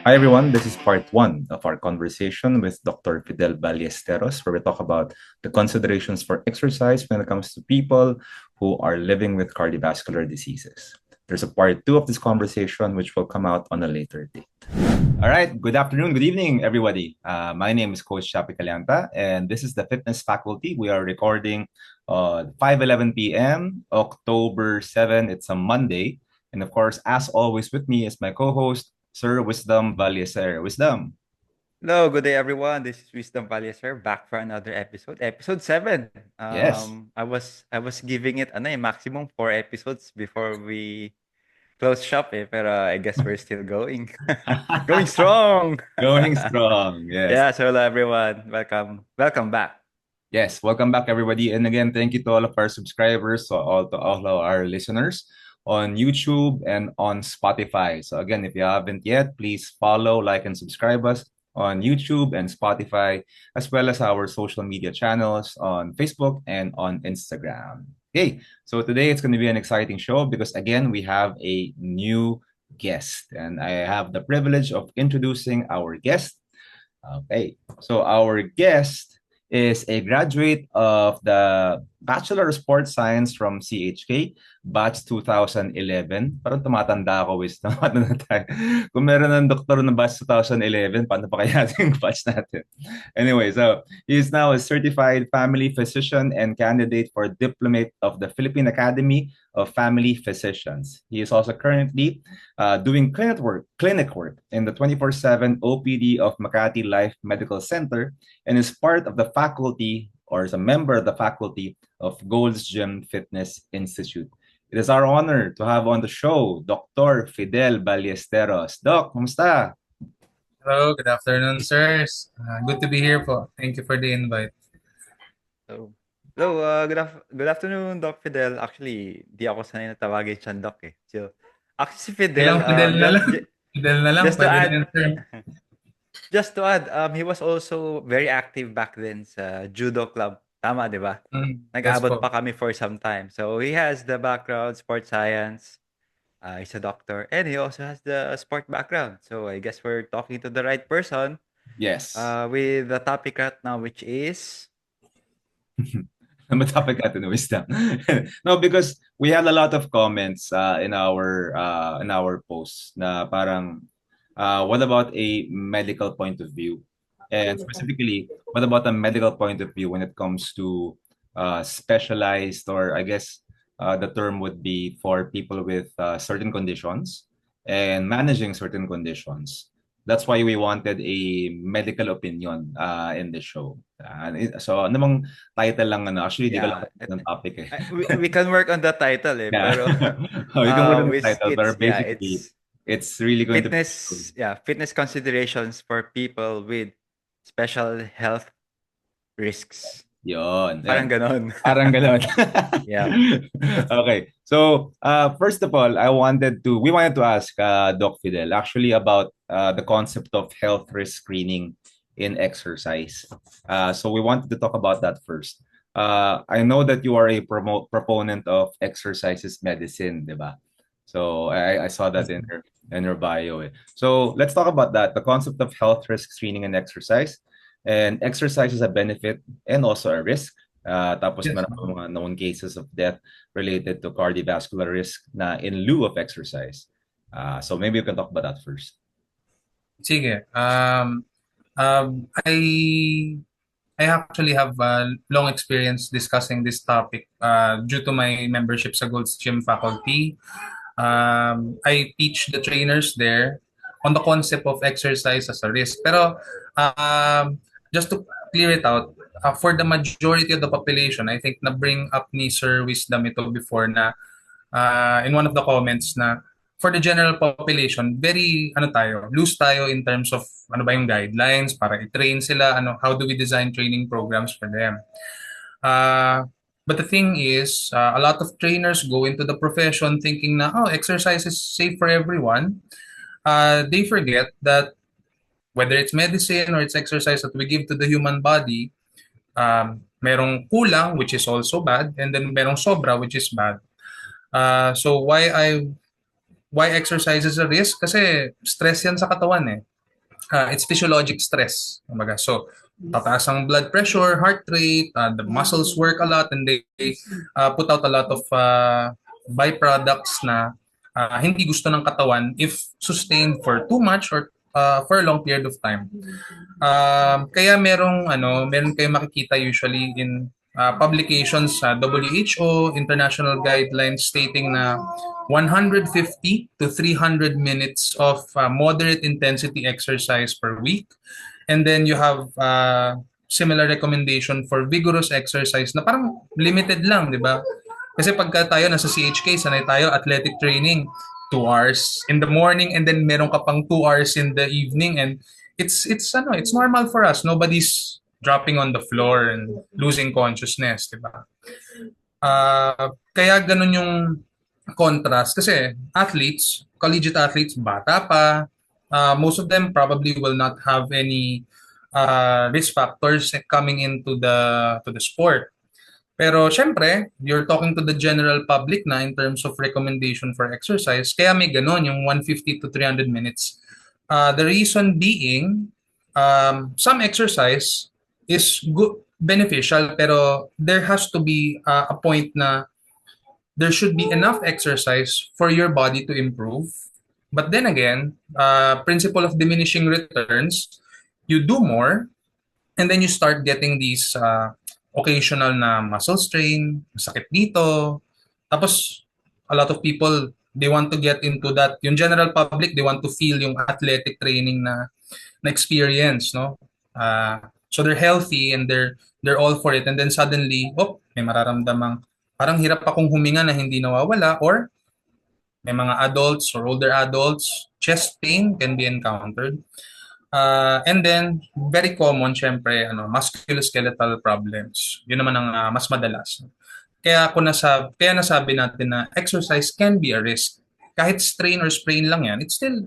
Hi, everyone. This is part one of our conversation with Dr. Fidel Ballesteros, where we talk about the considerations for exercise when it comes to people who are living with cardiovascular diseases. There's a part two of this conversation, which will come out on a later date. All right. Good afternoon. Good evening, everybody. My name is Coach Chapi Calianta, and this is the fitness faculty. We are recording 5:11 p.m., October 7. It's a Monday. And of course, as always, with me is my co-host, Sir Wisdom Ballesteros. Wisdom. Hello, good day everyone. This is Wisdom Ballesteros back for another episode, episode 7. Yes. I was giving it maximum 4 episodes before we close shop pero I guess we're still going. Going strong. Going strong. Yes. Yeah, so hello everyone. Welcome back. Yes. Welcome back, everybody. And again, thank you to all of our subscribers, to all of our listeners on YouTube and on Spotify. So again, if you haven't yet, please follow, like, and subscribe us on YouTube and Spotify, as well as our social media channels on Facebook and on Instagram. Okay, so today it's going to be an exciting show because again, we have a new guest, and I have the privilege of introducing our guest. Okay, so our guest is a graduate of the Bachelor of Sports Science from CHK, batch 2011. Parang tumatanda ako, Wiz. Tumatanda tayo. Kung meron ng doktor na batch 2011, paano pa kaya yung batch natin? Anyway, so he is now a certified family physician and candidate for diplomate of the Philippine Academy of Family Physicians. He is also currently doing clinic work in the 24/7 OPD of Makati Life Medical Center and is part of the faculty or is a member of the faculty of Gold's Gym Fitness Institute. It is our honor to have on the show Dr. Fidel Ballesteros. Doc, kumusta? Hello, good afternoon, sirs. Good to be here po. Thank you for the invite. So, hello, good afternoon, Doc Fidel. Actually, di ako sanay na tawagin siyang Doc eh. So, actually si Fidel, Ilang Fidel na lang. Fidel na lang, just to pwede na add, yun, sir. Just to add, he was also very active back then sa judo club. Tama, di ba? Yes Nag-abot po. pa kami for some time. So he has the background, sports science. He's a doctor. And he also has the sport background. So I guess we're talking to the right person Yes. with the topic right now, which is... Matapag natin wisdom. No, because we had a lot of comments in our posts na parang what about a medical point of view? And specifically, what about a medical point of view when it comes to specialized, or I guess the term would be for people with certain conditions and managing certain conditions. That's why we wanted a medical opinion in the show. So, ano bang title lang actually, di ko lang Yeah. ng topic eh. We can work on the title eh. Yeah. Pero Oh, you can put it in the title, but basically, it's it's really going to be. fitness considerations for people with special health risks. Yun. Parang ganon. Parang ganon. Yeah. Okay. So, first of all, we wanted to ask Doc Fidel actually about the concept of health risk screening in exercise. So we wanted to talk about that first. I know that you are a proponent of exercise is medicine, di ba? So I saw that in your bio. Eh. So let's talk about that. The concept of health risk screening and exercise. And exercise is a benefit and also a risk. Tapos Yes. meron pa mga known cases of death related to cardiovascular risk na in lieu of exercise. So maybe you can talk about that first. Sige. I actually have long experience discussing this topic due to my membership sa Gold's Gym faculty. I teach the trainers there on the concept of exercise as a risk. Pero just to clear it out, for the majority of the population, I think na-bring up ni Sir Wisdom ito before na in one of the comments na for the general population, very loose tayo in terms of ano ba yung guidelines para i-train sila, how do we design training programs for them. But the thing is, a lot of trainers go into the profession thinking na, exercise is safe for everyone. They forget that whether it's medicine or it's exercise that we give to the human body, merong kulang, which is also bad, and then merong sobra, which is bad. So why exercise is a risk? Kasi stress yan sa katawan eh. it's physiologic stress. Kumbaga. So, tataas ang blood pressure, heart rate, the muscles work a lot, and they put out a lot of byproducts na hindi gusto ng katawan if sustained for too much or for a long period of time. Kaya meron kayong makikita usually in publications sa WHO, international guidelines stating na 150 to 300 minutes of moderate intensity exercise per week. And then you have similar recommendation for vigorous exercise na parang limited lang, di ba? Kasi pagka tayo nasa CHK, sanay tayo athletic training, 2 hours in the morning and then meron ka pang 2 hours in the evening, and it's normal for us. Nobody's dropping on the floor and losing consciousness, di ba? Kaya ganun yung contrast kasi athletes, collegiate athletes, bata pa, most of them probably will not have any risk factors coming into the sport. Pero syempre, you're talking to the general public na in terms of recommendation for exercise, kaya may ganon yung 150 to 300 minutes. The reason being, some exercise is good, beneficial, pero there has to be a point na there should be enough exercise for your body to improve. But then again, principle of diminishing returns, you do more, and then you start getting these occasional na muscle strain, sakit dito. Tapos, a lot of people, they want to get into that. Yung general public, they want to feel yung athletic training na experience, no? So they're healthy and they're all for it. And then suddenly, may mararamdamang parang hirap akong huminga na hindi nawawala, or may mga adults or older adults, chest pain can be encountered. And then, very common, syempre, musculoskeletal problems. Yun naman ang mas madalas. Kaya nasabi natin na exercise can be a risk. Kahit strain or sprain lang yan, it's still,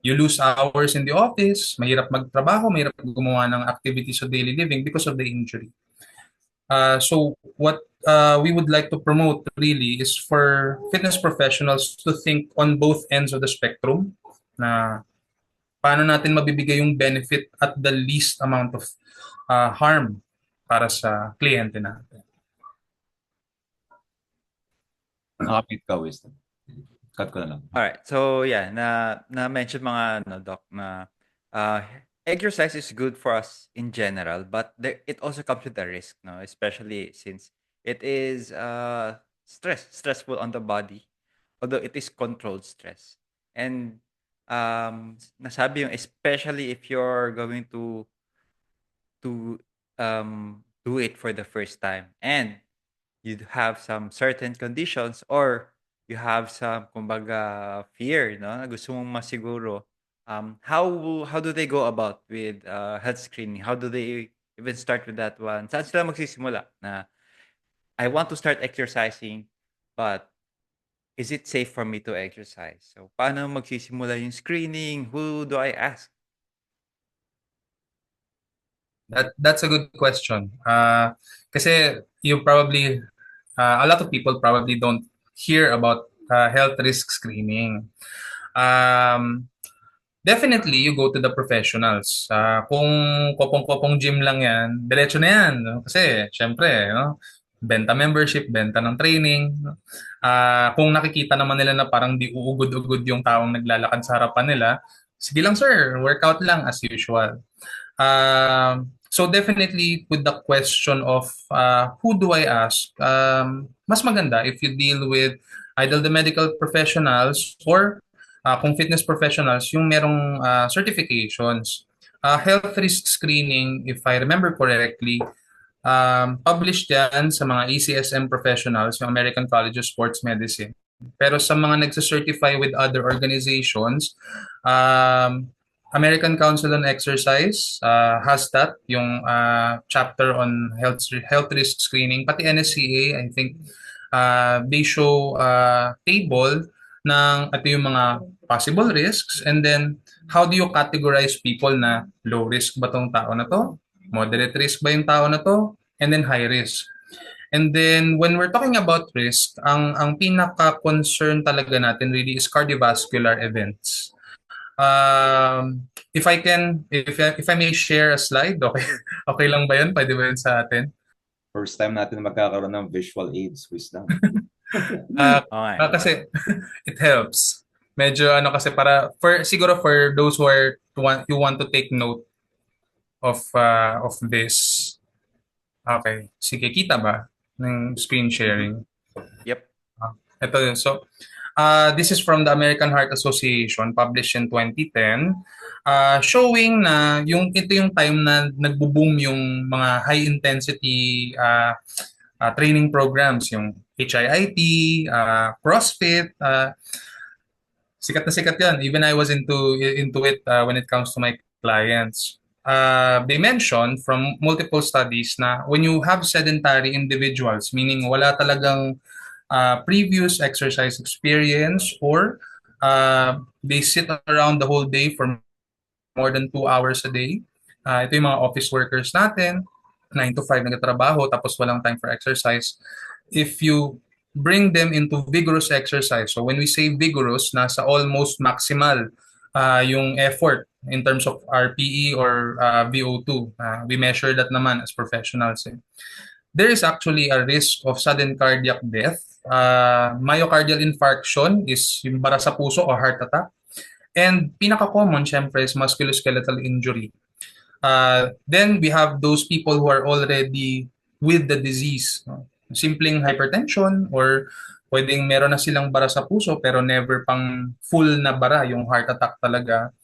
you lose hours in the office, mahirap magtrabaho, mahirap gumawa ng activities of daily living because of the injury. So what we would like to promote really is for fitness professionals to think on both ends of the spectrum na paano natin mabibigay yung benefit at the least amount of harm para sa kliyente natin. Nakapit ka, Wisdom. Cut ko na lang. Alright. So, yeah, na-mention mga doc na exercise is good for us in general, but it also comes with a risk, no? Especially since it is stressful on the body, although it is controlled stress. And nasabi yung especially if you're going to do it for the first time and you have some certain conditions or you have some kumbaga fear, no? Na gusto mong masiguro. How do they go about with health screening? How do they even start with that one? Saan sila magsisimula na I want to start exercising, but is it safe for me to exercise? So, paano magsisimula yung screening? Who do I ask? That's a good question. Kasi you probably, a lot of people probably don't hear about health risk screening. Definitely, you go to the professionals. Kung kopong-kopong gym lang yan, diretso na yan. No? Kasi, syempre, no? Benta membership, benta ng training. Kung nakikita naman nila na parang di uugod-ugod yung taong naglalakad sa harapan nila, sige lang sir, workout lang as usual. So definitely with the question of who do I ask, mas maganda if you deal with either the medical professionals or kung fitness professionals, yung merong certifications. Health risk screening, if I remember correctly, published yan sa mga ACSM professionals, yung American College of Sports Medicine. Pero sa mga nagsacertify with other organizations, American Council on Exercise has that, yung chapter on health risk screening. Pati NSCA, I think, they show table ng ito yung mga possible risks, and then how do you categorize people na low risk ba tong tao na to? Moderate risk ba yung tao na to? And then high risk. And then when we're talking about risk, ang pinaka-concern talaga natin really is cardiovascular events. If I may share a slide, okay, okay lang ba yun? Pwede ba yun sa atin? First time natin magkakaroon ng visual aids, wisdom. Okay. Kasi it helps. Medyo ano kasi para siguro for those who want to take note of this. Okay. Sige, kita ba ng screen sharing? Yep. Ito yun. So, this is from the American Heart Association, published in 2010, showing na ito yung time na nagbo-boom yung mga high-intensity training programs, yung HIIT, CrossFit, sikat na sikat yan. Even I was into it when it comes to my clients. They mentioned from multiple studies na when you have sedentary individuals, meaning wala talagang previous exercise experience or they sit around the whole day for more than 2 hours a day. Ito yung mga office workers natin, 9 to 5 nagtatrabaho tapos walang time for exercise. If you bring them into vigorous exercise, so when we say vigorous, nasa almost maximal yung effort in terms of RPE or VO2. We measure that naman as professionals. There is actually a risk of sudden cardiac death. Myocardial infarction is yung bara sa puso o heart attack. And pinaka-common, syempre, is musculoskeletal injury. Then we have those people who are already with the disease. No? Simpleng hypertension or pwedeng meron na silang bara sa puso pero never pang full na bara, yung heart attack talaga.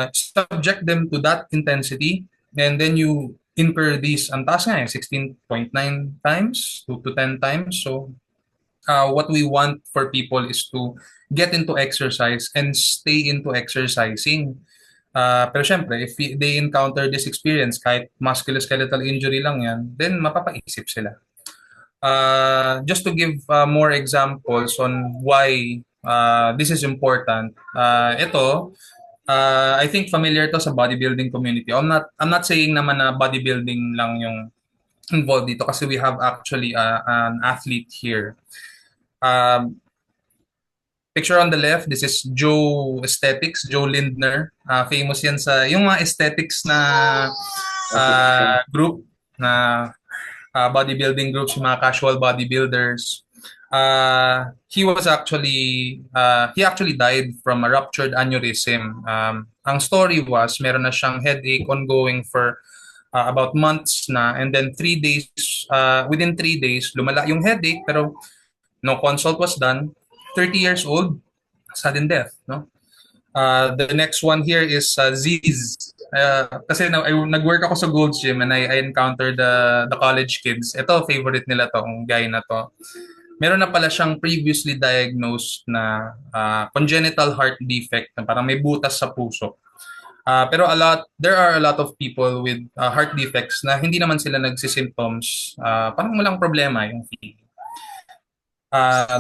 Subject them to that intensity and then you incur these, ang taas nga 16.9 times to 10 times. So what we want for people is to get into exercise and stay into exercising. Pero syempre, if they encounter this experience, kahit musculoskeletal injury lang yan, then mapapaisip sila. Just to give more examples on why this is important, I think familiar to sa bodybuilding community. I'm not saying naman na bodybuilding lang yung involved dito kasi we have actually an athlete here. Picture on the left, this is Joe Aesthetics, Joe Lindner. Famous yan sa yung mga aesthetics na group na bodybuilding groups, yung mga casual bodybuilders. He actually died from a ruptured aneurysm. Ang story was, meron na siyang headache ongoing for about months na, and then within 3 days, lumala yung headache, pero no consult was done. 30 years old, sudden death. No? The next one here is Ziz. Kasi nag-work ako sa Gold's Gym and I encountered the college kids. Ito, favorite nila tong guy na to. Meron na pala siyang previously diagnosed na congenital heart defect na parang may butas sa puso. Pero there are a lot of people with heart defects na hindi naman sila nagsisymptoms. Parang walang problema yung feeling.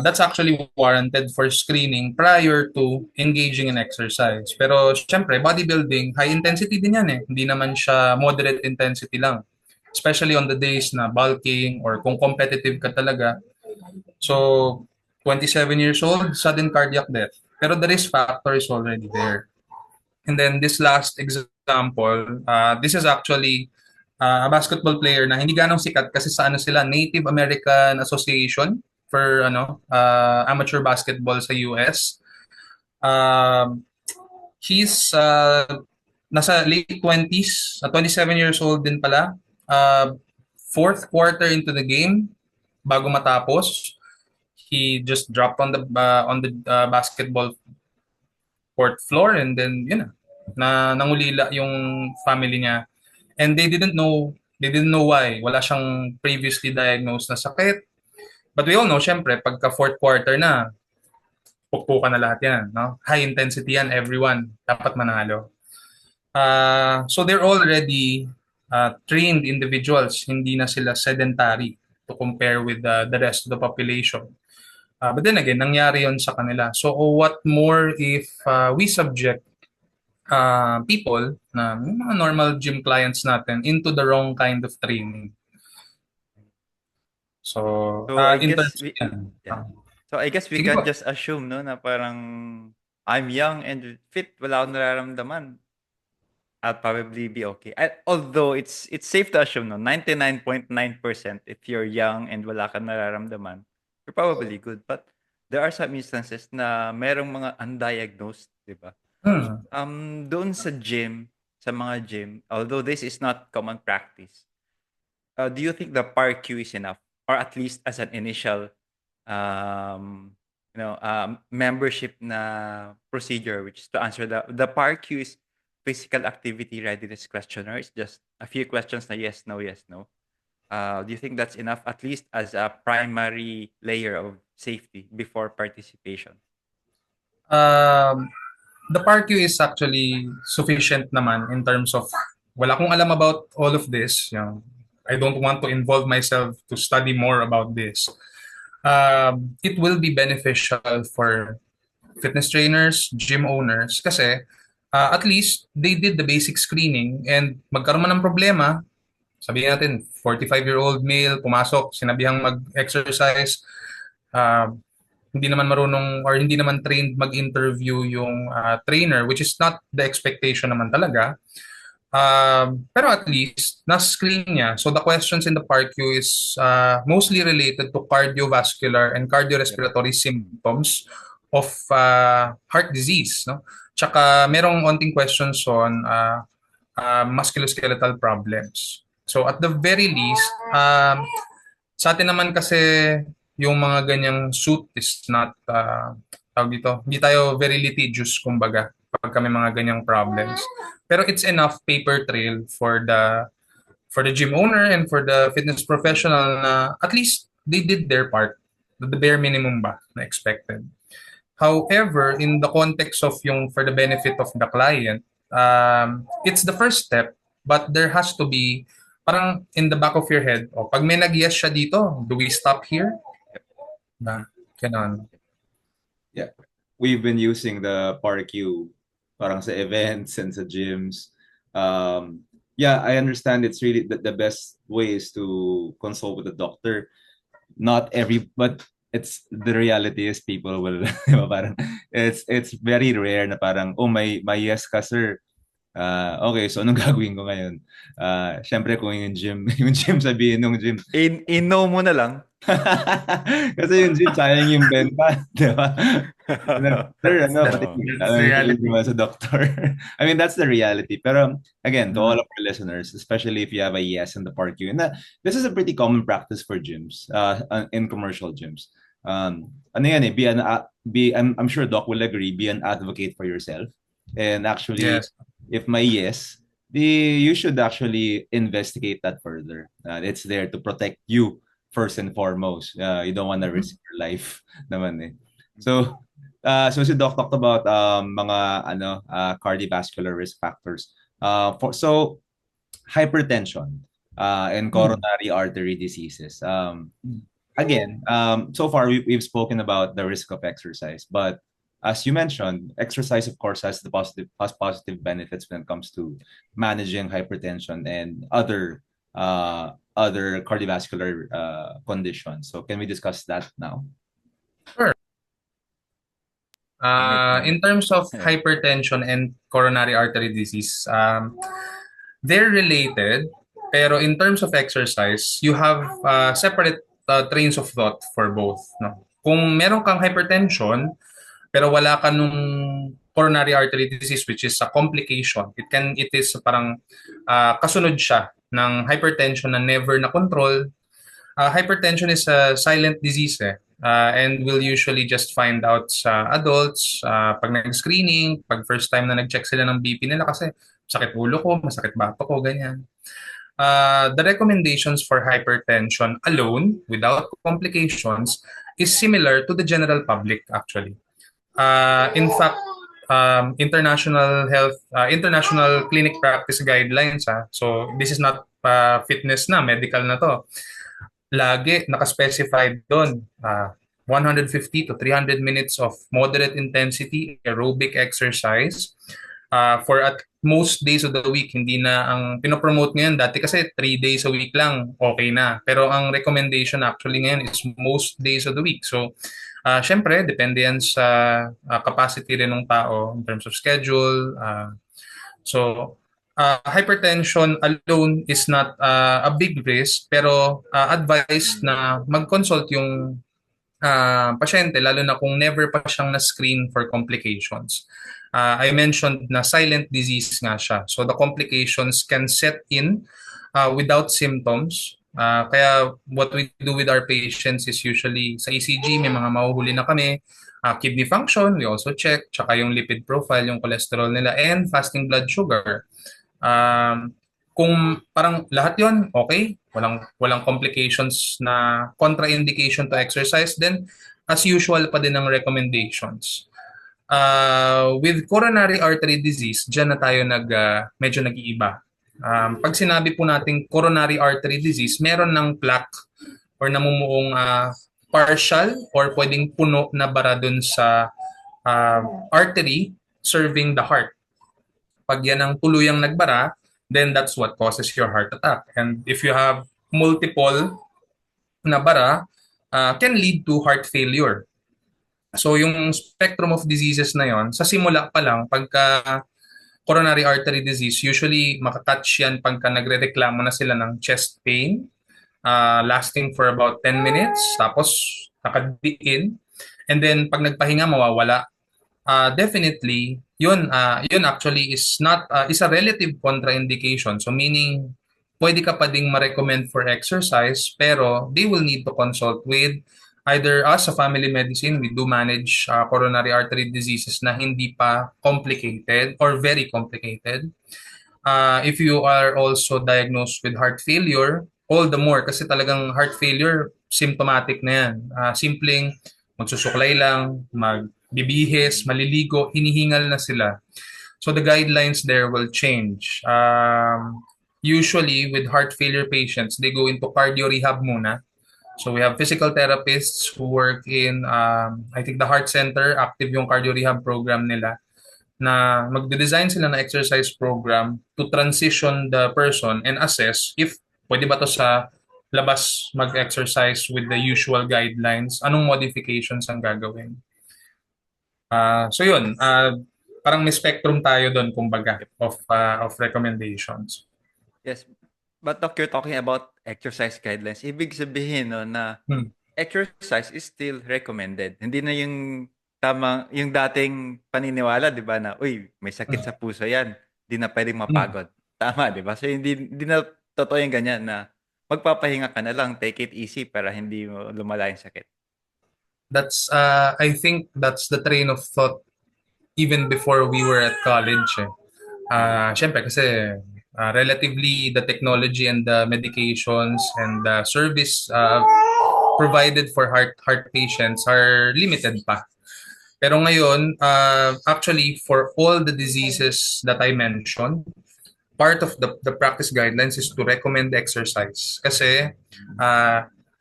That's actually warranted for screening prior to engaging in exercise. Pero syempre, bodybuilding, high intensity din yan eh. Hindi naman siya moderate intensity lang. Especially on the days na bulking or kung competitive ka talaga. So, 27 years old, sudden cardiac death. Pero the risk factor is already there. And then this last example, this is actually a basketball player na hindi ganong sikat kasi sa Native American Association for amateur basketball sa US. He's nasa late 20s, 27 years old din pala. Fourth quarter into the game, bago matapos, he just dropped on the basketball court floor and then nangulila yung family niya. And they didn't know why. Wala siyang previously diagnosed na sakit. But we all know, syempre, pagka fourth quarter na, pukpukan na lahat yan. No? High intensity yan, everyone. Dapat manalo. So they're already trained individuals. Hindi na sila sedentary to compare with the rest of the population. But then again, nangyari yon sa kanila. So what more if we subject people na mga normal gym clients natin into the wrong kind of training? So, So I in guess terms we yan. yeah. So I guess we Sige can po. just assume no na parang I'm young and fit, wala akong nararamdaman, I'll probably be okay. Although it's safe to assume, no, 99.9% if you're young and wala kang nararamdaman, you're probably good. But there are some instances na merong mga undiagnosed, di ba? Hmm. Doon sa mga gym, although this is not common practice, do you think the ParQ is enough, or at least as an initial, membership na procedure, which is to answer the ParQ is physical activity readiness questionnaire. It's just a few questions na yes, no, yes, no. Do you think that's enough, at least as a primary layer of safety before participation? Um, the ParQ is actually sufficient naman in terms of wala akong alam about all of this. I don't want to involve myself to study more about this. It will be beneficial for fitness trainers, gym owners, kasi at least they did the basic screening and magkaroon man ng problema, sabihin natin, 45-year-old male, pumasok, sinabihang mag-exercise, uh, hindi naman marunong or hindi naman trained mag-interview yung trainer, which is not the expectation naman talaga. Pero at least, na-screen niya. So the questions in the ParQ is mostly related to cardiovascular and cardiorespiratory symptoms of heart disease. No? Tsaka merong onting questions on musculoskeletal problems. So at the very least, sa atin naman kasi yung mga ganyang suit is not, tawag dito, hindi tayo very litigious kumbaga pag kami mga ganyang problems. Pero it's enough paper trail for the gym owner and for the fitness professional na at least they did their part. The bare minimum ba na expected. However, in the context of yung for the benefit of the client, it's the first step, but there has to be parang in the back of your head, pag may nag-yes siya dito, do we stop here? Ganon. Yeah. We've been using the ParQ parang sa events and sa gyms. Yeah, I understand it's really the best way is to consult with a doctor. But it's the reality is people will parang it's very rare na parang may yes ka sir. Okay, so anong gagawin ko ngayon? Syempre kung yung gym, yung gym sabihin ng gym. In-no mo na lang. Kasi yung gym, sayang yung benta, di ba? Sir, pati sa doctor. I mean, that's the reality. Pero again, to all of our listeners, especially if you have a yes in the ParQ, and this is a pretty common practice for gyms, in commercial gyms. Ano yan eh, I'm sure Doc will agree, be an advocate for yourself. And actually, Yes. if may yes, you should actually investigate that further. It's there to protect you first and foremost. You don't want to risk your life naman eh. So si Doc talked about mga cardiovascular risk factors. So hypertension and coronary artery diseases. Again, so far we've spoken about the risk of exercise, but as you mentioned, exercise of course has positive benefits when it comes to managing hypertension and other cardiovascular conditions. So can we discuss that now? Sure. In terms of hypertension and coronary artery disease, they're related, pero in terms of exercise, you have separate trains of thought for both. No? Kung meron kang hypertension, pero wala ka nung coronary artery disease, which is a complication, it is parang kasunod siya ng hypertension na never na control. Hypertension is a silent disease and we'll usually just find out sa adults pag nag-screening, pag first time na nag-check sila ng BP nila kasi sakit ulo ko, masakit bato ko, ganyan. The recommendations for hypertension alone, without complications, is similar to the general public actually. In fact, international clinic practice guidelines, so this is not fitness na, medical na to. Lagi naka-specified doon, 150 to 300 minutes of moderate intensity aerobic exercise for at most days of the week. Hindi na ang pinopromote ngayon, dati kasi 3 days a week lang, okay na. Pero ang recommendation actually ngayon is most days of the week. So Syempre, depende yan sa capacity rin ng tao in terms of schedule. So, hypertension alone is not a big risk, pero advice Mm. na mag-consult yung pasyente, lalo na kung never pa siyang na-screen for complications. I mentioned na silent disease nga siya. So the complications can set in without symptoms. Kaya what we do with our patients is usually sa ECG, may mga mahuhuli na kami. Kidney function, we also check. Tsaka yung lipid profile, yung cholesterol nila, and fasting blood sugar. Um, kung parang lahat yon okay, walang complications na contraindication to exercise, then as usual pa din ang recommendations. With coronary artery disease, dyan na tayo medyo nag-iiba. Pag sinabi po nating coronary artery disease, meron ng plaque or namumuong partial or pwedeng puno na bara dun sa artery serving the heart. Pag yan ang tuluyang nagbara, then that's what causes your heart attack. And if you have multiple na bara, can lead to heart failure. So yung spectrum of diseases na yon, sa simula pa lang, pagka coronary artery disease, usually makakatch yan pagka nagre-reklamo na sila ng chest pain, lasting for about 10 minutes, tapos nakadiin, and then pag nagpahinga, mawawala. Definitely, yun actually is a relative contraindication. So meaning, pwede ka pa ding ma-recommend for exercise, pero they will need to consult with either us sa family medicine. We do manage coronary artery diseases na hindi pa complicated or very complicated. If you are also diagnosed with heart failure, all the more kasi talagang heart failure, symptomatic na yan. Simpleng magsusuklay lang, magbibihis, maliligo, hinihingal na sila. So the guidelines there will change. Usually with heart failure patients, they go into cardio rehab muna. So we have physical therapists who work in, I think the heart center, active yung cardio rehab program nila na magde-design sila ng exercise program to transition the person and assess if pwede ba to sa labas mag-exercise with the usual guidelines, anong modifications ang gagawin. So yun, parang may spectrum tayo doon kumbaga of recommendations. Yes. But Doc, you're talking about exercise guidelines. Ibig sabihin no, na exercise is still recommended. Hindi na yung yung dating paniniwala, di ba, na, uy, may sakit sa puso yan. Hindi na pwedeng mapagod. Tama, di ba? So, hindi na totoo yung ganyan na magpapahinga ka na lang, take it easy para hindi mo lumala yung sakit. I think that's the train of thought even before we were at college. Syempre kasi relatively the technology and the medications and the service provided for heart patients are limited pa. Pero ngayon, actually for all the diseases that I mentioned, part of the practice guidelines is to recommend exercise. Kasi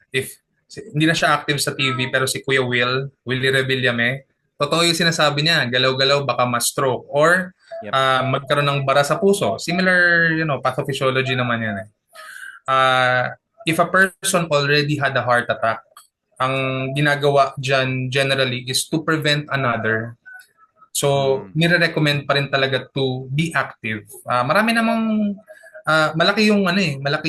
if hindi na siya active sa TV pero si Kuya Willie Revillame, totoo yung sinasabi niya, galaw-galaw baka ma-stroke or Yep. Magkaroon ng bara sa puso. Similar, pathophysiology naman yan eh. If a person already had a heart attack, ang ginagawa dyan generally is to prevent another. So, nire-recommend pa rin talaga to be active. Marami namang malaki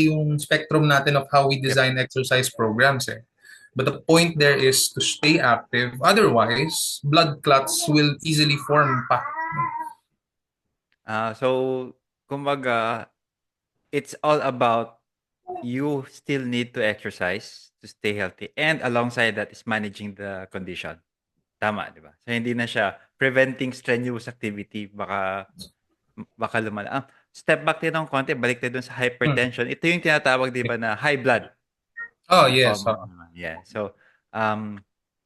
yung spectrum natin of how we design exercise programs eh. But the point there is to stay active. Otherwise, blood clots will easily form pa. So, kumbaga, it's all about you still need to exercise to stay healthy. And alongside that is managing the condition. Tama, di ba? So, hindi na siya preventing strenuous activity. Baka lumala. Step back din ng konti, balik tayo dun sa hypertension. Ito yung tinatawag, di ba, na high blood. Oh, yes. Yeah. So,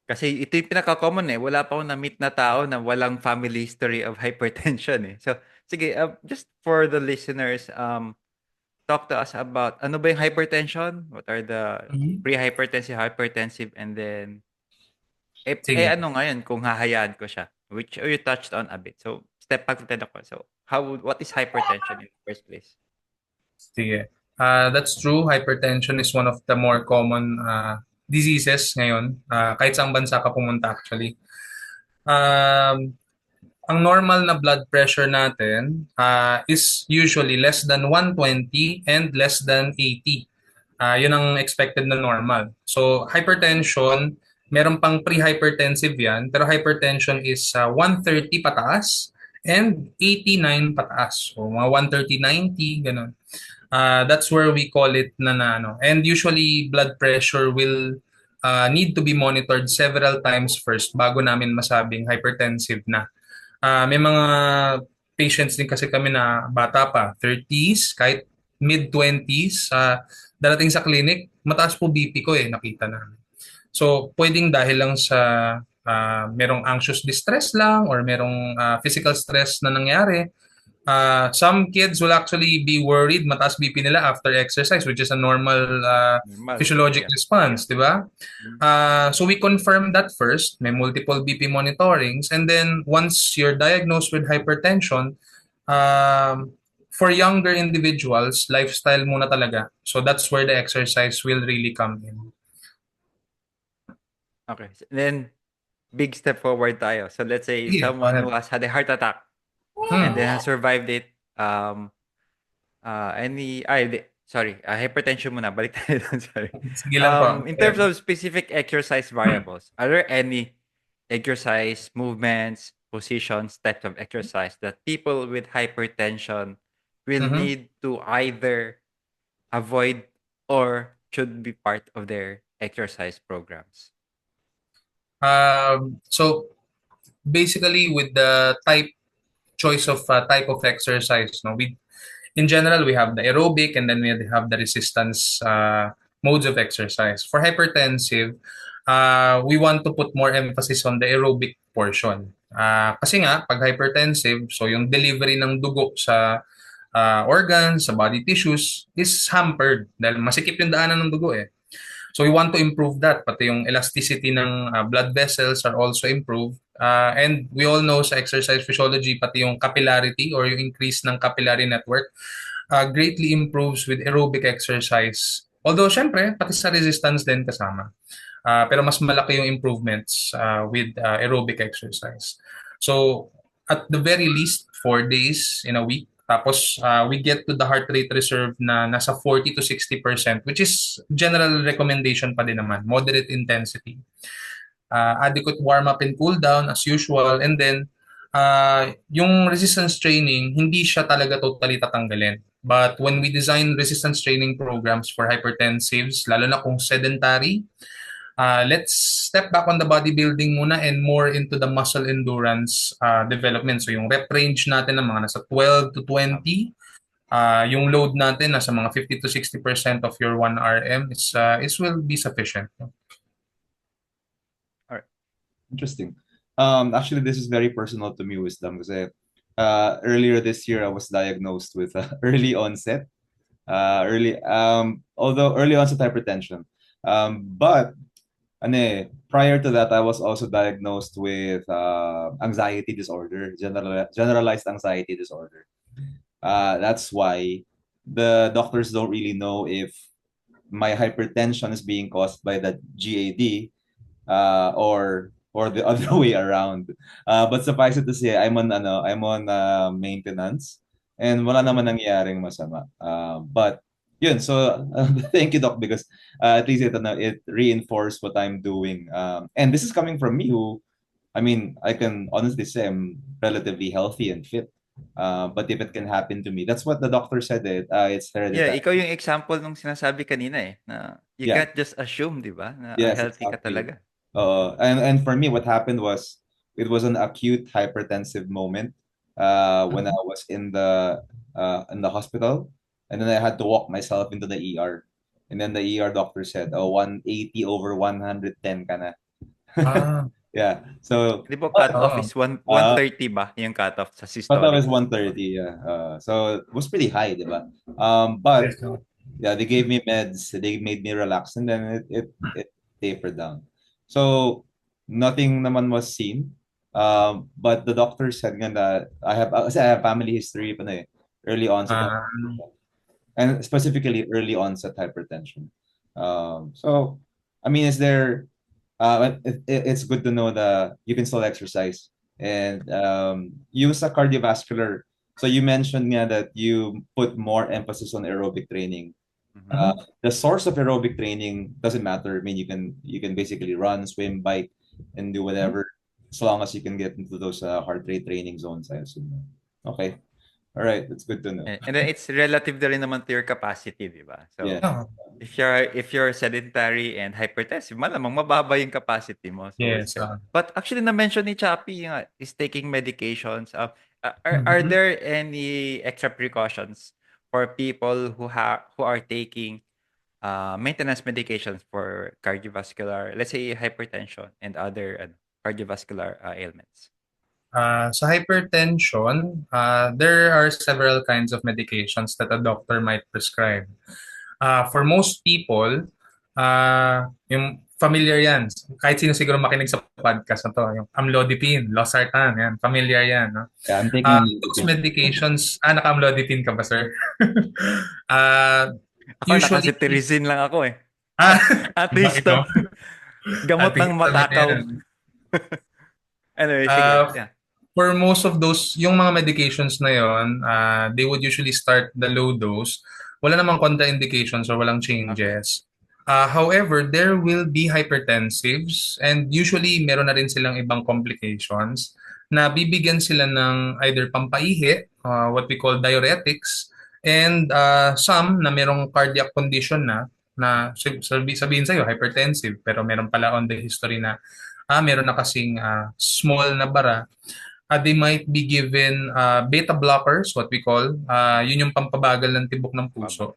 kasi ito yung pinaka-common eh. Wala pa akong na-meet na tao na walang family history of hypertension eh. So, sige, just for the listeners, talk to us about ano ba yung hypertension? What are the pre-hypertensive, hypertensive, and then ano ngayon kung hahayaan ko siya? Which you touched on a bit. So, step back to ako. So, what is hypertension in the first place? Sige. That's true. Hypertension is one of the more common diseases ngayon, kahit saang bansa ka pumunta actually. Um, ang normal na blood pressure natin is usually less than 120 and less than 80. Yun ang expected na normal. So, hypertension, meron pang pre-hypertensive yan, pero hypertension is 130 pataas and 89 pataas. So, mga 130, 90, ganun. That's where we call it na ano. And usually, blood pressure will need to be monitored several times first bago namin masabing hypertensive na. May mga patients din kasi kami na bata pa, 30s, kahit mid-20s, darating sa clinic, mataas po BP ko nakita namin. So, pwedeng dahil lang sa merong anxious distress lang or merong physical stress na nangyari. Some kids will actually be worried mataas BP nila after exercise, which is a normal Normal. physiologic Yeah. response, di ba? So we confirm that first, may multiple BP monitorings, and then once you're diagnosed with hypertension, um, for younger individuals, lifestyle muna talaga. So that's where the exercise will really come in. Okay. Then, big step forward tayo. So, let's say Sige, go someone ahead. who has had a heart attack and then has survived it. Hypertension muna. Balik tayo doon, sorry. Sige lang po. In terms of specific exercise variables, are there any exercise movements, positions, types of exercise that people with hypertension will Mhm. need to either avoid or should be part of their exercise programs? So basically with the choice of type of exercise, no, we in general we have the aerobic and then we have the resistance modes of exercise. For hypertensive, we want to put more emphasis on the aerobic portion. Kasi nga, pag hypertensive, so yung delivery ng dugo sa organs, sa body tissues is hampered dahil masikip yung daanan ng dugo So we want to improve that. Pati yung elasticity ng blood vessels are also improved. And we all know sa exercise physiology, pati yung capillarity or yung increase ng capillary network greatly improves with aerobic exercise. Although, syempre, pati sa resistance din kasama. Pero mas malaki yung improvements with aerobic exercise. So, at the very least, 4 days in a week. Tapos, we get to the heart rate reserve na nasa 40 to 60%, which is general recommendation pa din naman, moderate intensity. Adequate warm-up and cool-down as usual. And then, yung resistance training, hindi siya talaga totally tatanggalin. But when we design resistance training programs for hypertensives, lalo na kung sedentary, let's step back on the bodybuilding muna and more into the muscle endurance development. So yung rep range natin ng mga nasa 12 to 20, yung load natin nasa mga 50 to 60% of your 1 RM is will be sufficient. Interesting. Actually, this is very personal to me, Wisdom, kasi earlier this year I was diagnosed with early onset, although early onset hypertension. But prior to that, I was also diagnosed with anxiety disorder, generalized anxiety disorder. That's why the doctors don't really know if my hypertension is being caused by the GAD or the other way around. But suffice it to say, I'm on maintenance and wala naman nangyaring masama. But yun, so thank you, Doc, because at least it reinforced what I'm doing. And this is coming from me who, I mean, I can honestly say I'm relatively healthy and fit. But if it can happen to me, that's what the doctor said. It's Yeah, hereditary. ikaw yung example nung sinasabi kanina na you Yeah. can't just assume, di ba, na Yes, healthy ka exactly. talaga. And for me, what happened was it was an acute hypertensive moment when I was in the hospital, and then I had to walk myself into the ER, and then the ER doctor said, "Oh, 180 over 110 ka na." Yeah. So Di ba cut-off is 130 ba yung cut-off sa cutoff systolic? is 130. Yeah. So it was pretty high, diba? But yeah, they gave me meds. They made me relax, and then it tapered down. So nothing naman was seen. But the doctor said nga that kasi I have family history pa early onset hypertension. And specifically early onset hypertension. So I mean, is there it's good to know that you can still exercise and use a cardiovascular. So you mentioned nga that you put more emphasis on aerobic training. Mhm. The source of aerobic training doesn't matter. I mean, you can basically run, swim, bike, and do whatever as long as you can get into those heart rate training zones, I assume. Okay. All right. That's good to know. And then it's relative na rin naman to your capacity, 'di ba? So, Yeah. Oh, if you're sedentary and hypertensive, malamang mababa yung capacity mo. So, it's yes. good. But actually na-mention ni Chappie nga, is taking medications. Are Mhm. there any extra precautions for people who are taking maintenance medications for cardiovascular, let's say hypertension and other cardiovascular ailments? Sa hypertension, there are several kinds of medications that a doctor might prescribe. For most people, yung familiar yan. Kahit sino siguro makinig sa podcast na to, yung amlodipine, losartan, yan, familiar yan. No? Yeah, I'm taking Those amlodipine. medications, naka-amlodipine ka ba, sir? uh, Ako Usually, naka-cetirizine lang ako eh. ah, At least ito, gamot ng ating sabi na matakaw. yan. Anyway, sige. Uh, Yeah. for most of those, yung mga medications na yon, they would usually start the low dose. Wala namang contraindications or walang Okay. changes. However, there will be hypertensives and usually meron na rin silang ibang complications na bibigyan sila ng either pampaihi, what we call diuretics, and some na merong cardiac condition sabihin sa'yo hypertensive pero meron pala on the history na meron na kasing small na bara, they might be given beta blockers, what we call, yun yung pampabagal ng tibok ng Baba. puso.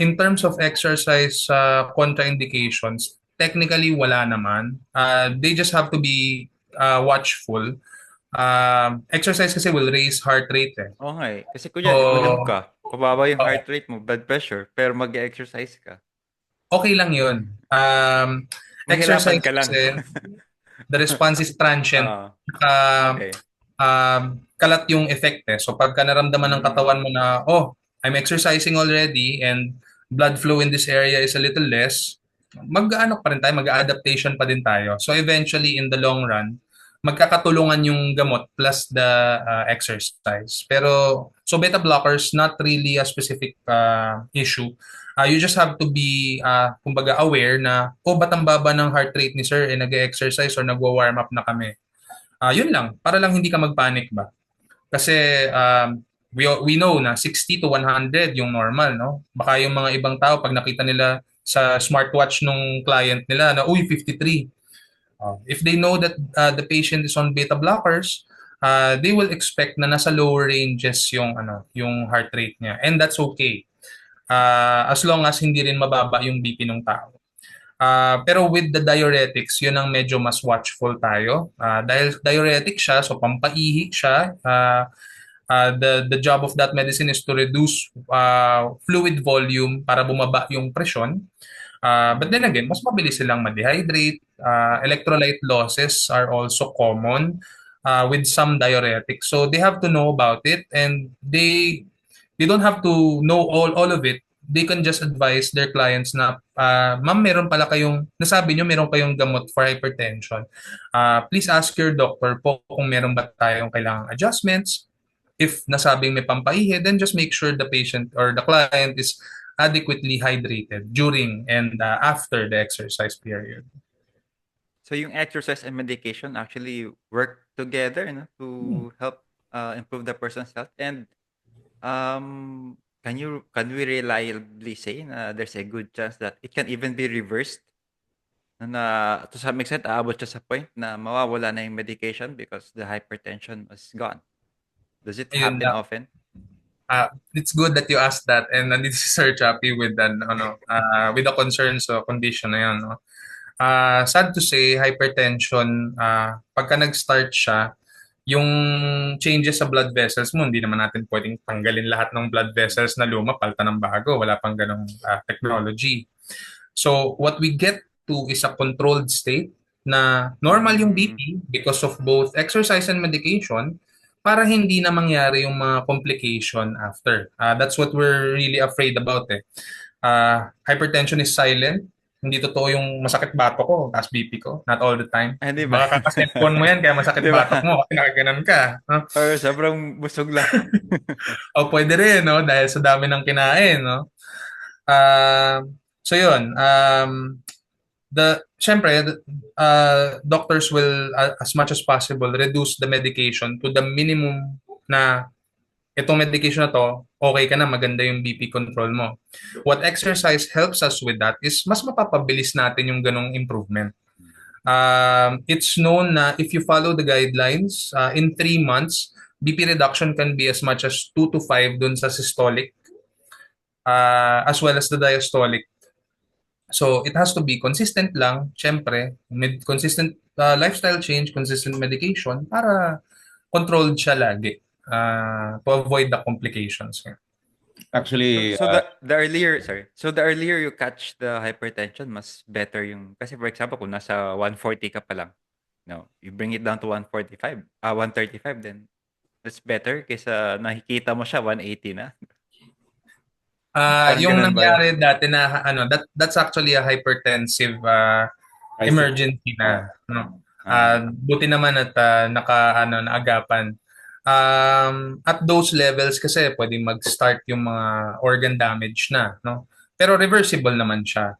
In terms of exercise contraindications, technically wala naman. They just have to be watchful. Exercise kasi will raise heart rate eh. Oo nga eh. Kasi kunyari, bulog So, ka, pababa yung oo, heart rate mo, blood pressure, pero mag-exercise ka. okay lang yun. Mahirapan Exercise ka lang. kasi, the response is transient. Oo. Uh, Okay. Kalat yung effect eh. So pagka naramdaman ng katawan Mm, mo na, oh, I'm exercising already and blood flow in this area is a little less, mag-ano pa rin tayo, mag-adaptation pa din tayo. So eventually in the long run, magkakatulungan yung gamot plus the exercise. Pero, so beta blockers, not really a specific issue. You just have to be, kumbaga, aware na, oh, ba't ang baba ng heart rate ni sir, nag-exercise or nagwa-warm up na kami. Yun lang, para lang hindi ka mag-panic ba. Kasi we know na 60 to 100 yung normal, no? Baka yung mga ibang tao, pag nakita nila sa smartwatch nung client nila na, uy, 53. If they know that the patient is on beta blockers, they will expect na nasa lower ranges yung heart rate niya. And that's okay. As long as hindi rin mababa yung BP ng tao. Pero with the diuretics, yun ang medyo mas watchful tayo. Dahil diuretic siya, so pampaihi siya. The job of that medicine is to reduce fluid volume para bumaba yung presyon. But then again, mas mabilis silang ma-dehydrate. Electrolyte losses are also common with some diuretics. So they have to know about it and they don't have to know all of it. They can just advise their clients na, ma'am, meron pala kayong, nasabi nyo meron kayong gamot for hypertension. Please ask your doctor po kung meron ba tayong kailangang adjustments. If nasabing may pampaihi, then just make sure the patient or the client is adequately hydrated during and after the exercise period. so yung exercise and medication actually work together, to help improve the person's health. And can we reliably say na there's a good chance that it can even be reversed? Na to some extent, aabot siya sa point na mawawala na yung medication because the hypertension is gone. Does it Ayun happen lang. often? It's good that you asked that and nandito si Sir Chappie with with the concerns o condition na yun. No? Sad to say, hypertension, pagka nag-start siya, yung changes sa blood vessels mo, hindi naman natin pwedeng tanggalin lahat ng blood vessels na luma, palta ng bago. Wala pang ganong technology. So what we get to is a controlled state na normal yung Mm, BP because of both exercise and medication para hindi na mangyari yung mga complication after. That's what we're really afraid about eh. Hypertension is silent. Hindi totoo yung masakit batok ko, taas BP ko. Not all the time. Di ba? Baka kaka-cellphone mo yan, kaya masakit Di ba? batok mo kasi nakaganon ka. No? Or sobrang busog lang. O pwede rin, no? Dahil sa dami ng kinain, no? So yun, syempre, doctors will, as much as possible, reduce the medication to the minimum na itong medication na to, okay ka na, maganda yung BP control mo. What exercise helps us with that is mas mapapabilis natin yung ganong improvement. It's known na if you follow the guidelines, in 3 months, BP reduction can be as much as 2 to 5 dun sa systolic, as well as the diastolic. So it has to be consistent lang, syempre, consistent lifestyle change, consistent medication para controlled siya lagi to avoid the complications. Actually, So the earlier, sorry. So the earlier you catch the hypertension, mas better yung kasi for example, kung nasa 140 ka pa lang, no, you bring it down to 145, 135 then that's better kaysa nakikita mo siya 180 na. Parang Yung ganun ba yun? nangyari dati na that's actually a hypertensive I see. emergency na, no. Ah, Buti naman at naagapan. At those levels kasi pwedeng mag-start yung mga organ damage na, no. Pero reversible naman siya.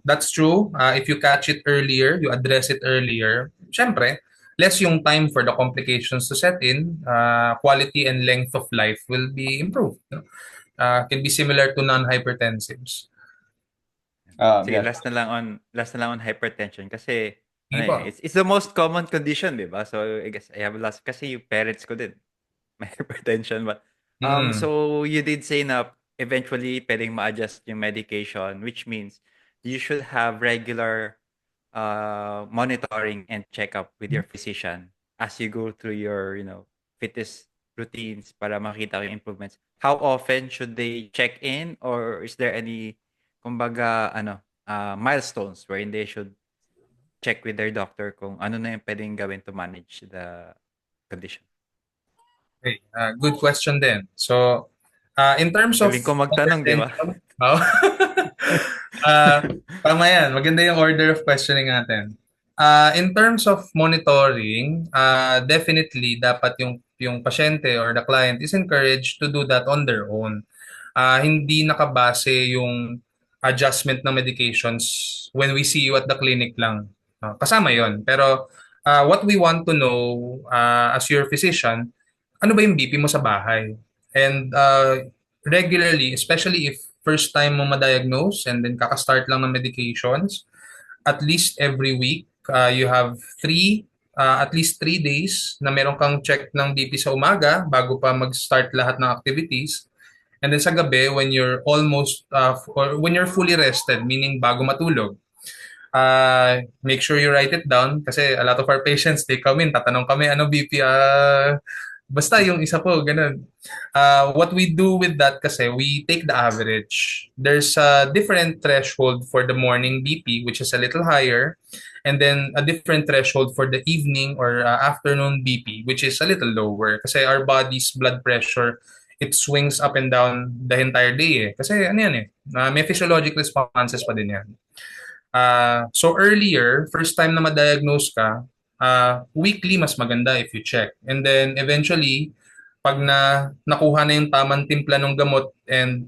That's true. If you catch it earlier, you address it earlier, syempre, less yung time for the complications to set in, quality and length of life will be improved. No? Can be similar to non-hypertensives. sige, Yes. last na lang on hypertension kasi Di ba? it's the most common condition, 'di ba? So I guess I have last kasi yung parents ko din may hypertension but Mm. so you did say na eventually pwedeng ma-adjust yung medication which means you should have regular monitoring and checkup with your physician as you go through your, fitness routines para makita yung improvements. How often should they check in or is there any, kumbaga, milestones wherein they should check with their doctor kung ano na yung pwedeng gawin to manage the condition? Okay. Good question din. So, in terms of Galing ko magtanong, di ba? hypertension, oh, uh, tama yan. Maganda yung order of questioning natin. In terms of monitoring, definitely dapat yung pasyente or the client is encouraged to do that on their own. Hindi nakabase yung adjustment ng medications when we see you at the clinic lang. Kasama yon. Pero what we want to know as your physician, ano ba yung BP mo sa bahay? And regularly, especially if first time mo ma-diagnose and then kaka-start lang ng medications, at least every week, you have at least 3 days na meron kang check ng BP sa umaga bago pa mag-start lahat ng activities. And then sa gabi, when you're or when you're fully rested, meaning bago matulog, make sure you write it down kasi a lot of our patients, they come in, tatanong kami, ano BP, basta yung isa po, ganun. What we do with that kasi, we take the average. There's a different threshold for the morning BP, which is a little higher, and then a different threshold for the evening or afternoon BP, which is a little lower. Kasi our body's blood pressure, it swings up and down the entire day eh. Kasi ano yan eh, may physiologic responses pa din yan. So earlier, first time na ma-diagnose ka, weekly mas maganda if you check. And then eventually, pag nakuha na yung tamang timpla ng gamot and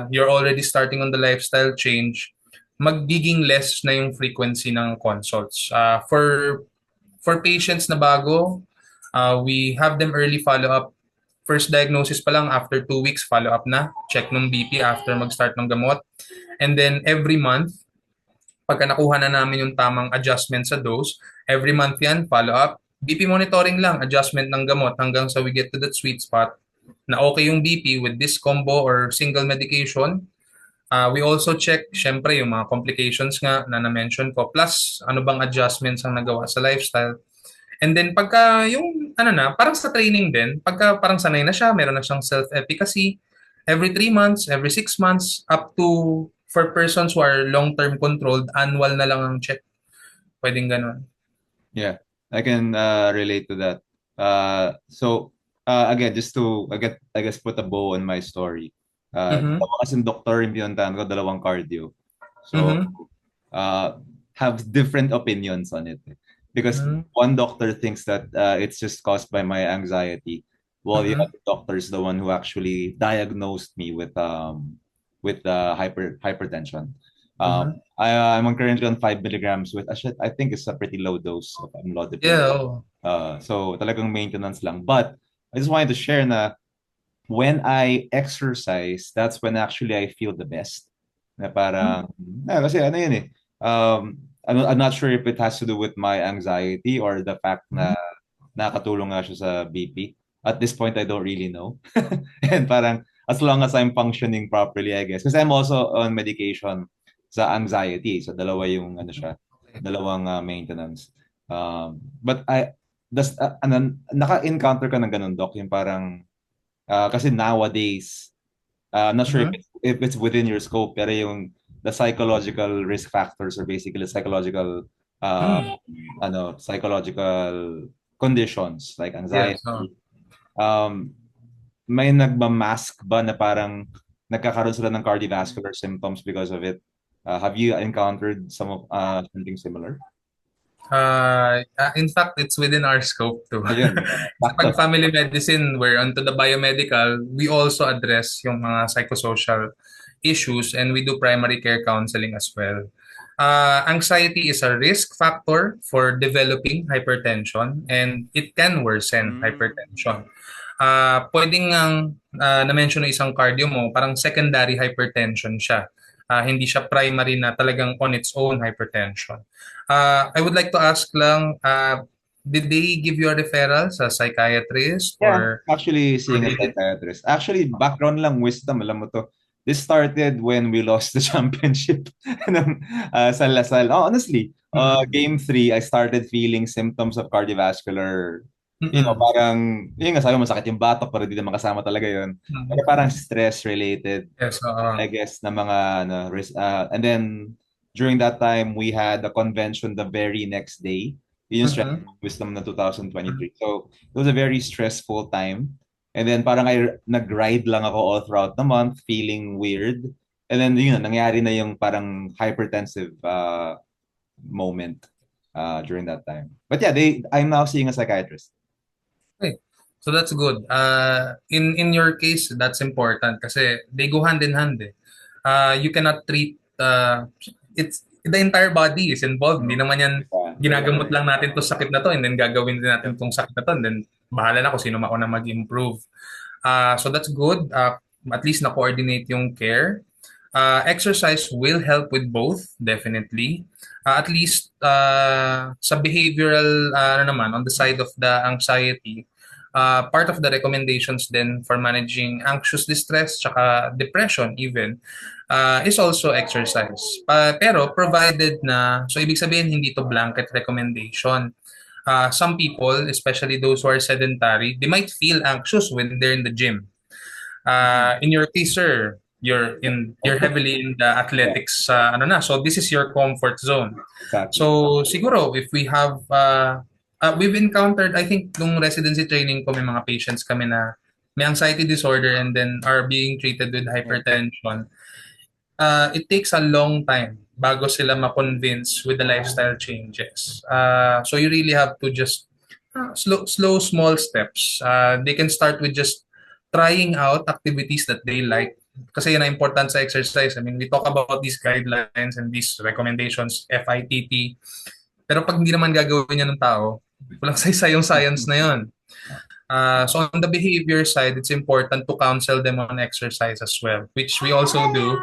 you're already starting on the lifestyle change, magiging less na yung frequency ng consults. For patients na bago, we have them early follow-up. First diagnosis pa lang, after 2 weeks, follow-up na. Check ng BP after mag-start ng gamot. And then every month, pagka nakuha na namin yung tamang adjustment sa dose, every month yan, follow-up. BP monitoring lang, adjustment ng gamot hanggang sa we get to that sweet spot na okay yung BP with this combo or single medication. We also check, syempre, yung mga complications nga na na-mention ko, plus ano bang adjustments ang nagawa sa lifestyle. And then pagka yung, parang sa training din, pagka parang sanay na siya, meron na siyang self-efficacy, every 3 months, every 6 months, up to, for persons who are long-term controlled, annual na lang ang check. Pwedeng ganun. Yeah, I can relate to that. So again, just to I guess put a bow on my story. Mhm. Dalawa kasing doktor yung pinuntahan ko, dalawang cardio. So Mm-hmm. have different opinions on it. Because one doctor thinks that it's just caused by my anxiety, while the Mm-hmm. other doctor is the one who actually diagnosed me with hypertension. Mm-hmm. I'm currently on 5 milligrams with I think it's a pretty low dose of amlodipine. Yeah. Oh. So talagang maintenance lang. But I just wanted to share na when I exercise, that's when actually I feel the best. Na parang, kasi ano yun eh. I'm not sure if it has to do with my anxiety or the fact na nakatulong nga siya sa BP. At this point, I don't really know. And parang, as long as I'm functioning properly, I guess. Kasi I'm also on medication sa anxiety. So, dalawa yung, ano siya, dalawang maintenance. But naka-encounter ka ng ganun, Doc? Yung parang, kasi nowadays, I'm not sure Mm-hmm. if it's within your scope, pero yung the psychological risk factors are basically psychological Mm. psychological conditions like Yes. Oh. anxiety. Um, may nagmamask ba na parang nagkakaroon sila ng cardiovascular symptoms because of it? Have you encountered some of something similar? In fact, it's within our scope too. Ayun. Pag family medicine, we're onto the biomedical, we also address yung mga psychosocial issues and we do primary care counseling as well. Anxiety is a risk factor for developing hypertension and it can worsen hypertension. Pwedeng ang na-mention ng isang cardio mo, parang secondary hypertension siya. Hindi siya primary na talagang on its own hypertension. I would like to ask lang, did they give you a referral sa psychiatrist Yeah, or actually seeing a they did? psychiatrist. Actually, background lang, wisdom, alam mo to. This started when we lost the championship ng, sa Lasal. Oh, honestly, Mm-mm. game 3, I started feeling symptoms of cardiovascular, Mm-mm. parang, yun nga sabi mo, masakit yung batok, pero di naman kasama talaga yun. Pero Mm-mm. parang stress-related, Yes, I guess, na mga, and then, during that time, we had a convention the very next day. Yun yung stress mm-mm. wisdom na 2023. So, it was a very stressful time. And then parang nag-ride lang ako all throughout the month, feeling weird. And then yun, nangyari na yung parang hypertensive moment during that time. But yeah, I'm now seeing a psychiatrist. Okay. So that's good. In your case, that's important kasi they go hand in hand eh. You cannot treat it's the entire body is involved. Hindi naman yan ginagamot lang natin to sakit na to and then gagawin din natin Yep. tong sakit na to and then bahala na kung sino mauna mag-improve. So that's good. At least na-coordinate yung care. Exercise will help with both, definitely. At least sa behavioral, ano naman, on the side of the anxiety, part of the recommendations then for managing anxious distress, tsaka depression even, is also exercise. Pero provided na, so ibig sabihin hindi to blanket recommendation. Some people, especially those who are sedentary, they might feel anxious when they're in the gym. In your case, sir, you're heavily in the athletics ano na. So this is your comfort zone. Exactly. So siguro if we have we've encountered I think nung residency training ko may mga patients kami na may anxiety disorder and then are being treated with hypertension. It takes a long time bago sila ma-convince with the lifestyle changes. So you really have to just slow small steps. They can start with just trying out activities that they like. Kasi yun ang important sa exercise. I mean, we talk about these guidelines and these recommendations, FITT. Pero pag hindi naman gagawin yan ng tao, walang saysay yung science na yun. So on the behavior side, it's important to counsel them on exercise as well, which we also do.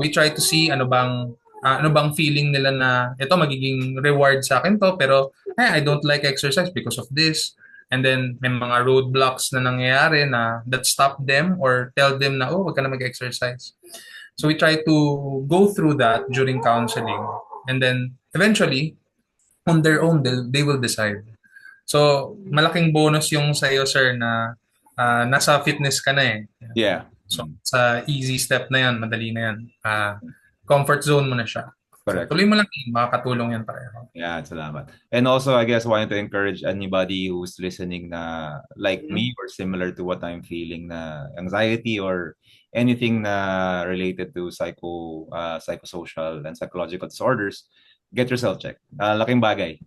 We try to see ano bang feeling nila na ito magiging reward sa akin to pero I don't like exercise because of this. And then may mga roadblocks na nangyayari na that stop them or tell them na oh, wag ka na mag-exercise. So we try to go through that during counseling and then eventually on their own they will decide. So, malaking bonus yung sa'yo, sir, na nasa fitness ka na eh. Yeah. So, sa easy step na yan, madali na yan. Comfort zone mo na siya. So Correct. tuloy mo lang yun, makakatulong yan pareho. Yeah, salamat. And also, I guess, wanted to encourage anybody who's listening na like Mhm. me or similar to what I'm feeling na anxiety or anything na related to psychosocial and psychological disorders, get yourself checked. Laking bagay.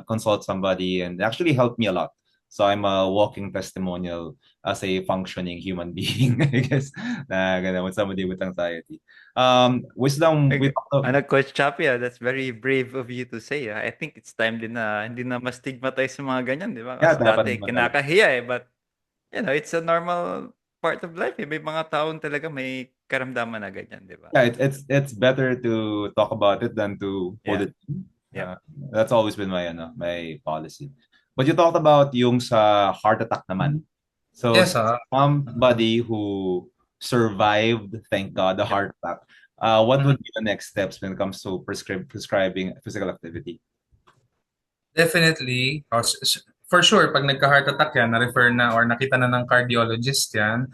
Consult somebody and actually helped me a lot. So I'm a walking testimonial as a functioning human being, I guess, na ganun, with somebody with anxiety. Wisdom, we Like, talked of- ano, Coach Chappie, that's very brave of you to say. I think it's time din na hindi na ma-stigmatize yung mga ganyan, di ba? yeah, Kasi dapat dati, naman talaga. kinakahiya eh. But, it's a normal part of life eh. May mga taon talaga may karamdaman na ganyan, di ba? Yeah, it's better to talk about it than to hold Yeah. it in. Yep. That's always been my policy. But you talked about yung sa heart attack naman. So Yes, somebody who survived, thank God, the Yep. heart attack. What Mhm. would be the next steps when it comes to prescribing physical activity? Definitely, for sure, pag nagka-heart attack yan, na-refer na or nakita na ng cardiologist yan,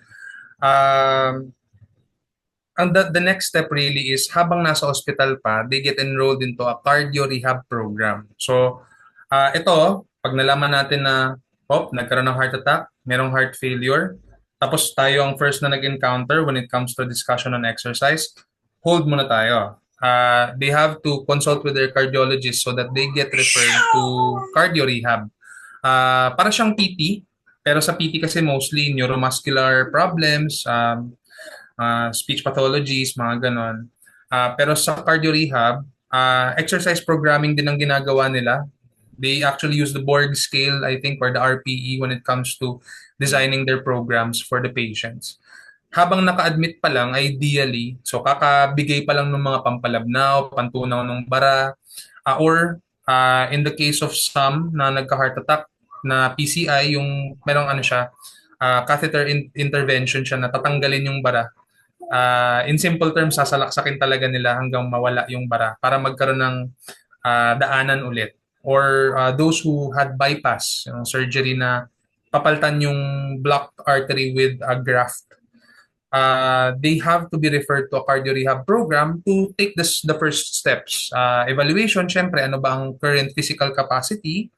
um, the next step really is habang nasa hospital pa, they get enrolled into a cardio rehab program. So, ito, pag nalaman natin na, nagkaroon ng heart attack, merong heart failure, tapos tayo ang first na nag-encounter when it comes to discussion on exercise, hold muna tayo. They have to consult with their cardiologist so that they get referred to cardio rehab. Para siyang PT, pero sa PT kasi mostly neuromuscular problems, speech pathologies, mga ganon. Pero sa cardio rehab, exercise programming din ang ginagawa nila. They actually use the Borg scale, I think, or the RPE when it comes to designing their programs for the patients. Habang naka-admit pa lang, ideally, so kakabigay pa lang ng mga pampalabnaw, pantunaw ng bara, or in the case of some na nagka-heart attack na PCI, yung merong ano siya, catheter intervention siya na tatanggalin yung bara. In simple terms, sasalaksakin talaga nila hanggang mawala yung bara para magkaroon ng daanan ulit. Or those who had bypass, yung surgery na papaltan yung blocked artery with a graft, they have to be referred to a cardio rehab program to take the first steps. Evaluation, syempre, ano ba ang current physical capacity?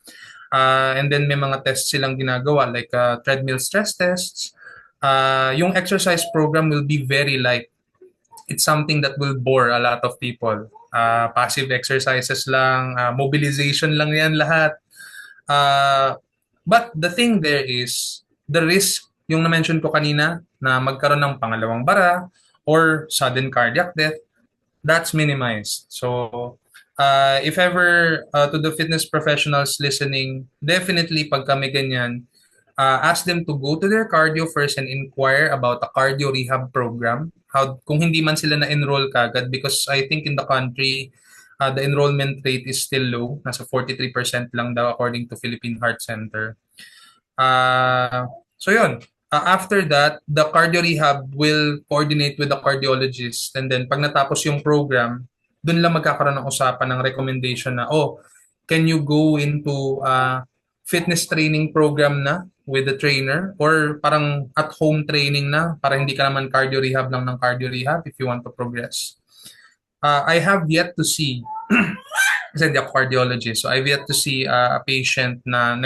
And then may mga tests silang ginagawa like treadmill stress tests. Yung exercise program will be very light. It's something that will bore a lot of people. Passive exercises lang, mobilization lang yan lahat. But the thing there is, the risk, yung na-mention ko kanina, na magkaroon ng pangalawang bara or sudden cardiac death, that's minimized. So, if ever to the fitness professionals listening, definitely pag kami ganyan, ask them to go to their cardio first and inquire about a cardio rehab program. Kung hindi man sila na-enroll kagad, because I think in the country, the enrollment rate is still low. Nasa 43% lang daw according to Philippine Heart Center. So yun. After that, the cardio rehab will coordinate with the cardiologist, and then pag natapos yung program, dun lang magkakaroon ng usapan ng recommendation na, can you go into fitness training program na with the trainer, or parang at-home training na para hindi ka naman cardio rehab lang ng cardio rehab if you want to progress. I have yet to see kasi hindi ako cardiologist, so I've yet to see a patient na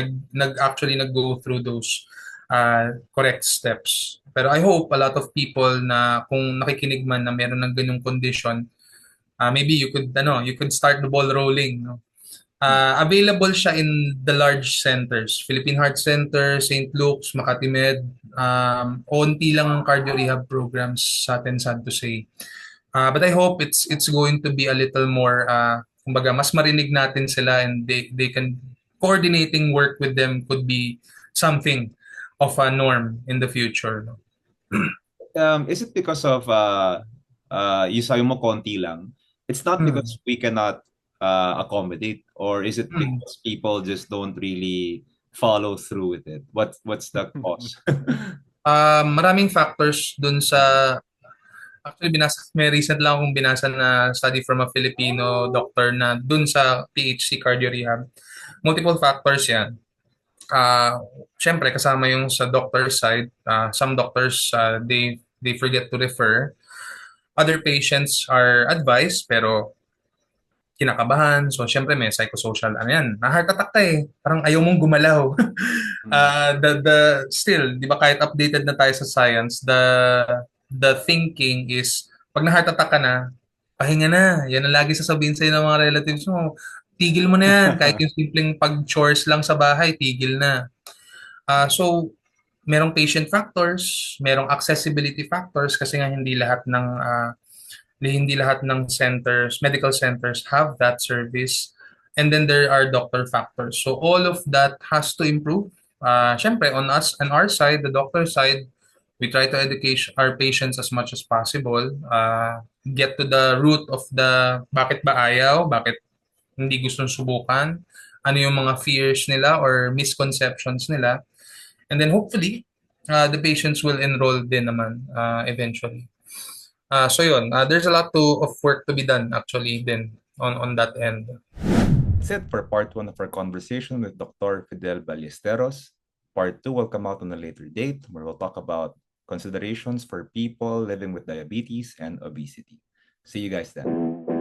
actually nag-go through those correct steps. Pero I hope a lot of people na kung nakikinig man na meron ng ganyong condition, maybe you could start the ball rolling, no? Available siya in the large centers, Philippine Heart Center, St. Luke's, Makati Med. Onti lang ang cardio rehab programs sa atin, sad to say. But I hope it's going to be a little more, kumbaga, mas marinig natin sila, and they can, coordinating work with them could be something of a norm in the future. No? Is it because of yung sabi mo konti lang? It's not because we cannot accommodate, or is it because people just don't really follow through with it? What's the cause? Maraming factors dun sa, actually may recent lang akong binasa na study from a Filipino doctor na dun sa PHC cardio rehab. Multiple factors yan. Syempre kasama yung sa doctor side, some doctors they forget to refer. Other patients are advised pero kinakabahan. So, syempre may psychosocial, ano yan, na-heart attack ka eh. Parang ayaw mong gumalaw. Mm. Still, di ba kahit updated na tayo sa science, the thinking is, pag na-heart attack ka na, pahinga na. Yan ang lagi sasabihin sa'yo ng mga relatives mo. Tigil mo na yan. Kahit yung simpleng pag-chores lang sa bahay, tigil na. So, merong patient factors, merong accessibility factors kasi nga hindi lahat ng centers, medical centers have that service. And then there are doctor factors. So all of that has to improve. Syempre, on our side, the doctor side, we try to educate our patients as much as possible. Get to the root of the bakit ba ayaw, bakit hindi gustong subukan, ano yung mga fears nila or misconceptions nila. And then hopefully, the patients will enroll din naman eventually. So yun, there's a lot of work to be done actually then on that end. That's it for part 1 of our conversation with Dr. Fidel Ballesteros. Part 2 will come out on a later date where we'll talk about considerations for people living with diabetes and obesity. See you guys then.